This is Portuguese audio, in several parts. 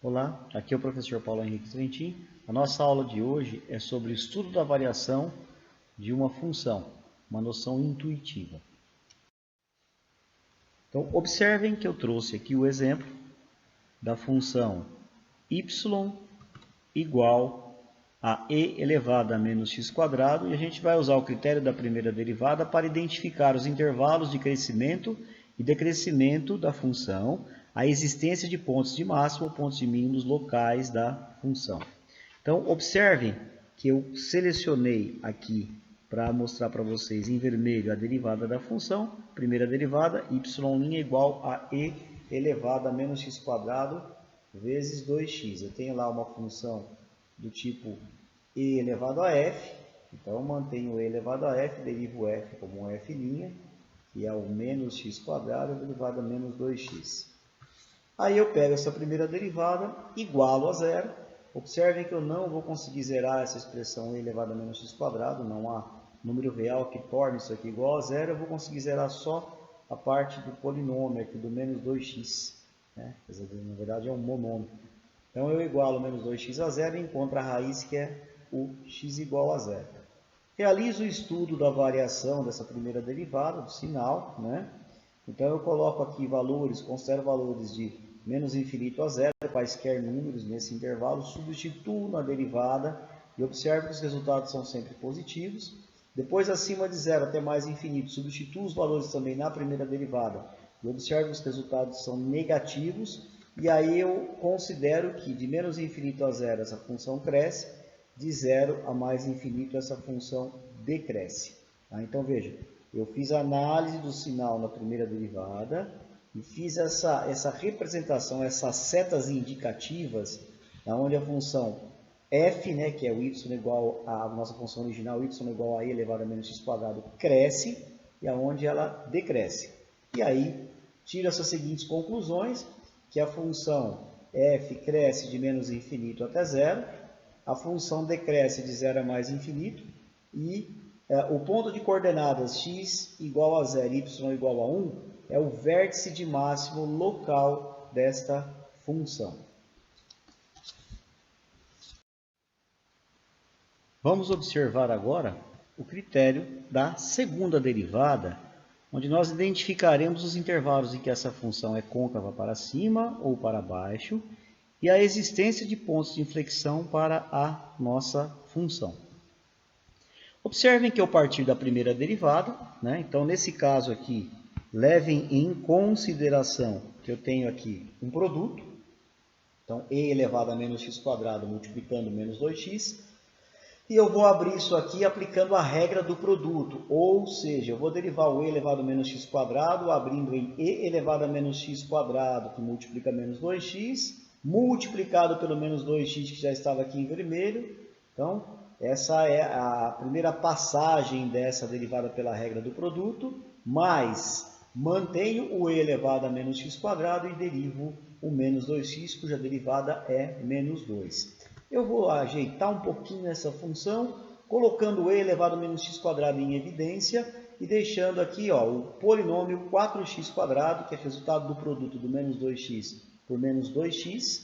Olá, aqui é o professor Paulo Henrique Trentin. A nossa aula de hoje é sobre o estudo da variação de uma função, uma noção intuitiva. Então, observem que eu trouxe aqui o exemplo da função y igual a e elevado a menos x quadrado, e a gente vai usar o critério da primeira derivada para identificar os intervalos de crescimento e decrescimento da função, a existência de pontos de máximo ou pontos de mínimos locais da função. Então, observem que eu selecionei aqui para mostrar para vocês em vermelho a derivada da função, primeira derivada, y' igual a e elevado a menos x quadrado vezes 2x. Eu tenho lá uma função do tipo e elevado a f, então eu mantenho e elevado a f, derivo f como um f', que é o menos x quadrado elevado a menos 2x. Aí eu pego essa primeira derivada, igualo a zero. Observem que eu não vou conseguir zerar essa expressão e elevado a menos x quadrado, não há número real que torne isso aqui igual a zero, eu vou conseguir zerar só a parte do polinômio aqui, do menos 2x. Né? Na verdade é um monômio. Então eu igualo menos 2x a zero e encontro a raiz que é o x igual a zero. Realizo o estudo da variação dessa primeira derivada, do sinal, né? Então eu coloco aqui valores, considero valores de menos infinito a zero, quaisquer números nesse intervalo, substituo na derivada e observo que os resultados são sempre positivos. Depois, acima de zero até mais infinito, substituo os valores também na primeira derivada e observo que os resultados são negativos. E aí eu considero que de menos infinito a zero essa função cresce, de zero a mais infinito essa função decresce. Tá? Então veja, eu fiz a análise do sinal na primeira derivada e fiz essa representação, essas setas indicativas, onde a função f, né, que é o y igual a nossa função original, y igual a e elevado a menos x quadrado, cresce, e aonde ela decresce. E aí, tiro essas seguintes conclusões, que a função f cresce de menos infinito até zero, a função decresce de zero a mais infinito, e o ponto de coordenadas x igual a 0 e y igual a 1 é o vértice de máximo local desta função. Vamos observar agora o critério da segunda derivada, onde nós identificaremos os intervalos em que essa função é côncava para cima ou para baixo e a existência de pontos de inflexão para a nossa função. Observem que eu partir da primeira derivada, né? Então nesse caso aqui, levem em consideração que eu tenho aqui um produto, então e elevado a menos x quadrado multiplicando menos 2x, e eu vou abrir isso aqui aplicando a regra do produto, ou seja, eu vou derivar o e elevado a menos x quadrado, abrindo em e elevado a menos x quadrado, que multiplica menos 2x, multiplicado pelo menos 2x, que já estava aqui em vermelho. Então, essa é a primeira passagem dessa derivada pela regra do produto, mas mantenho o e elevado a menos x quadrado e derivo o menos 2x, cuja derivada é menos 2. Eu vou ajeitar um pouquinho essa função, colocando o e elevado a menos x quadrado em evidência e deixando aqui o polinômio 4x quadrado, que é resultado do produto do menos 2x por menos 2x,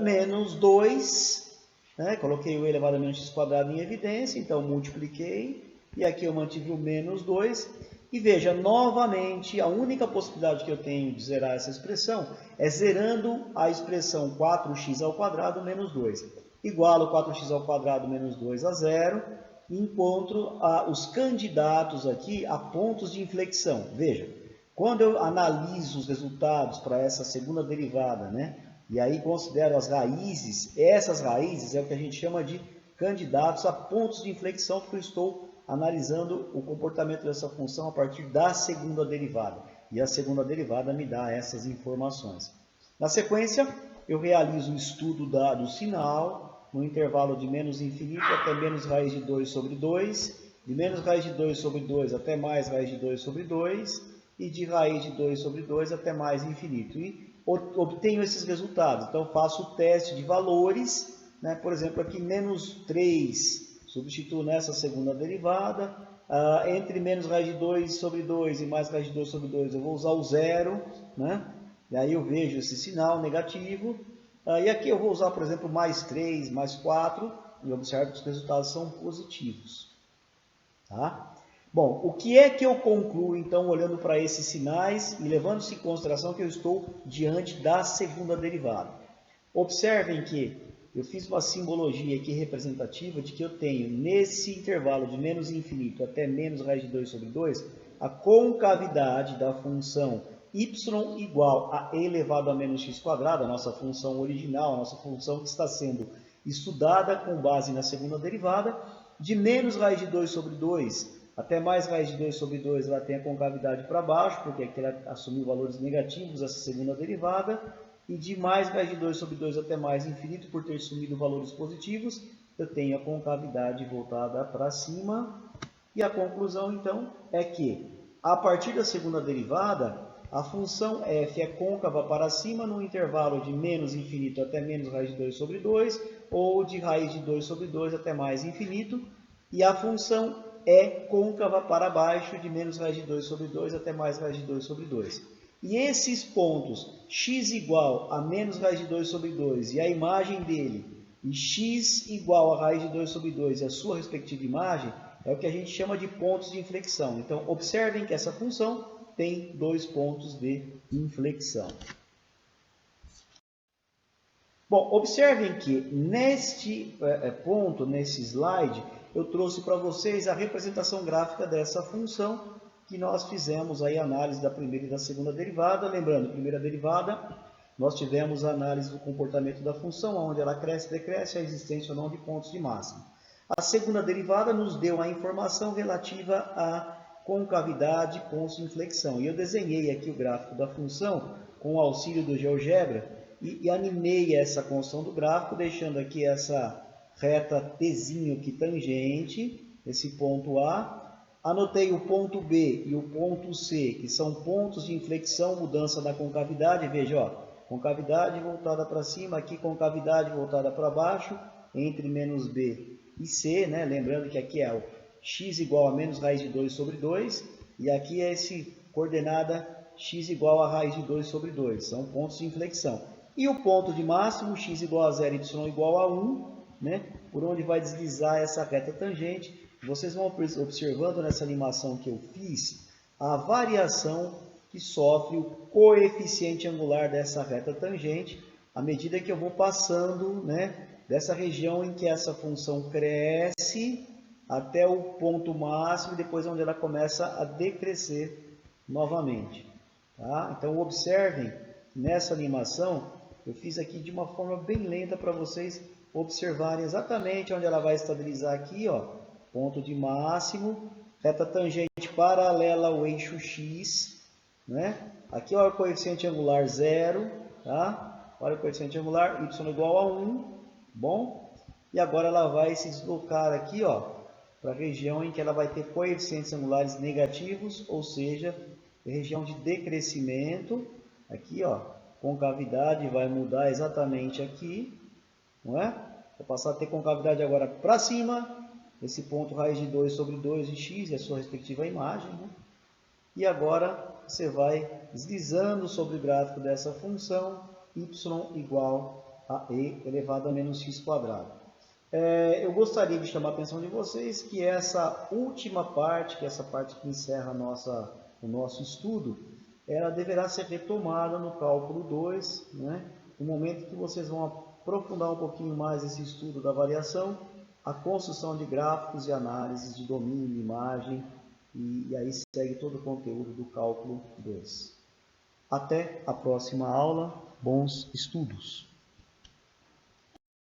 menos 2, né? Coloquei o e elevado a menos x quadrado em evidência, então multipliquei, e aqui eu mantive o menos 2. E veja, novamente, a única possibilidade que eu tenho de zerar essa expressão é zerando a expressão 4x ao quadrado menos 2. Igualo 4x ao quadrado menos 2 a zero, e encontro os candidatos aqui a pontos de inflexão. Veja, quando eu analiso os resultados para essa segunda derivada, né, e aí considero as raízes, essas raízes é o que a gente chama de candidatos a pontos de inflexão, porque eu estou analisando o comportamento dessa função a partir da segunda derivada. E a segunda derivada me dá essas informações. Na sequência, eu realizo o estudo do sinal no intervalo de menos infinito até menos raiz de 2 sobre 2, de menos raiz de 2 sobre 2 até mais raiz de 2 sobre 2, e de raiz de 2 sobre 2 até mais infinito. E obtenho esses resultados. Então, faço o teste de valores, né? Por exemplo, aqui menos 3, substituo nessa segunda derivada, entre menos raiz de 2 sobre 2 e mais raiz de 2 sobre 2, eu vou usar o zero, né? E aí eu vejo esse sinal negativo. E aqui eu vou usar, por exemplo, mais 3, mais 4, e observo que os resultados são positivos. Tá? Bom, o que é que eu concluo, então, olhando para esses sinais e levando-se em consideração que eu estou diante da segunda derivada? Observem que eu fiz uma simbologia aqui representativa de que eu tenho, nesse intervalo de menos infinito até menos raiz de 2 sobre 2, a concavidade da função y igual a e elevado a menos x quadrado, a nossa função original, a nossa função que está sendo estudada com base na segunda derivada, de menos raiz de 2 sobre 2 até mais raiz de 2 sobre 2, ela tem a concavidade para baixo, porque aqui ela assumiu valores negativos, essa segunda derivada, e de mais raiz de 2 sobre 2 até mais infinito, por ter sumido valores positivos, eu tenho a concavidade voltada para cima. E a conclusão, então, é que, a partir da segunda derivada, a função f é côncava para cima no intervalo de menos infinito até menos raiz de 2 sobre 2, ou de raiz de 2 sobre 2 até mais infinito, e a função é côncava para baixo de menos raiz de 2 sobre 2 até mais raiz de 2 sobre 2. E esses pontos, x igual a menos raiz de 2 sobre 2 e a imagem dele, e x igual a raiz de 2 sobre 2 e a sua respectiva imagem, é o que a gente chama de pontos de inflexão. Então, observem que essa função tem 2 pontos de inflexão. Bom, observem que neste ponto, nesse slide, eu trouxe para vocês a representação gráfica dessa função que nós fizemos aí a análise da primeira e da segunda derivada. Lembrando, primeira derivada, nós tivemos a análise do comportamento da função, onde ela cresce e decresce, a existência ou não de pontos de máximo. A segunda derivada nos deu a informação relativa à concavidade, pontos de inflexão. E eu desenhei aqui o gráfico da função com o auxílio do GeoGebra e animei essa construção do gráfico, deixando aqui essa reta Tzinho aqui tangente, esse ponto A. Anotei o ponto B e o ponto C, que são pontos de inflexão, mudança da concavidade. Veja, ó, concavidade voltada para cima, aqui concavidade voltada para baixo, entre menos B e C, né? Lembrando que aqui é o x igual a menos raiz de 2 sobre 2, e aqui é esse coordenada x igual a raiz de 2 sobre 2, são pontos de inflexão. E o ponto de máximo, x igual a 0, y igual a 1, né? Por onde vai deslizar essa reta tangente. Vocês vão observando nessa animação que eu fiz a variação que sofre o coeficiente angular dessa reta tangente à medida que eu vou passando, né, dessa região em que essa função cresce até o ponto máximo e depois onde ela começa a decrescer novamente. Tá? Então observem nessa animação, eu fiz aqui de uma forma bem lenta para vocês observarem exatamente onde ela vai estabilizar aqui, ó. Ponto de máximo, reta tangente paralela ao eixo x, né? Aqui olha o coeficiente angular 0, tá? Olha o coeficiente angular, y igual a 1, bom? E agora ela vai se deslocar aqui, ó, para a região em que ela vai ter coeficientes angulares negativos, ou seja, região de decrescimento. Aqui, ó, concavidade vai mudar exatamente aqui, não é? Vou passar a ter concavidade agora para cima. Esse ponto raiz de 2 sobre 2 de x e a sua respectiva imagem. Né? E agora você vai deslizando sobre o gráfico dessa função y igual a e elevado a menos x quadrado. Eu gostaria de chamar a atenção de vocês que essa última parte, que é essa parte que encerra o nosso estudo, ela deverá ser retomada no cálculo 2, né? No momento que vocês vão aprofundar um pouquinho mais esse estudo da variação, a construção de gráficos e análises de domínio de imagem, e aí segue todo o conteúdo do cálculo 2. Até a próxima aula, bons estudos!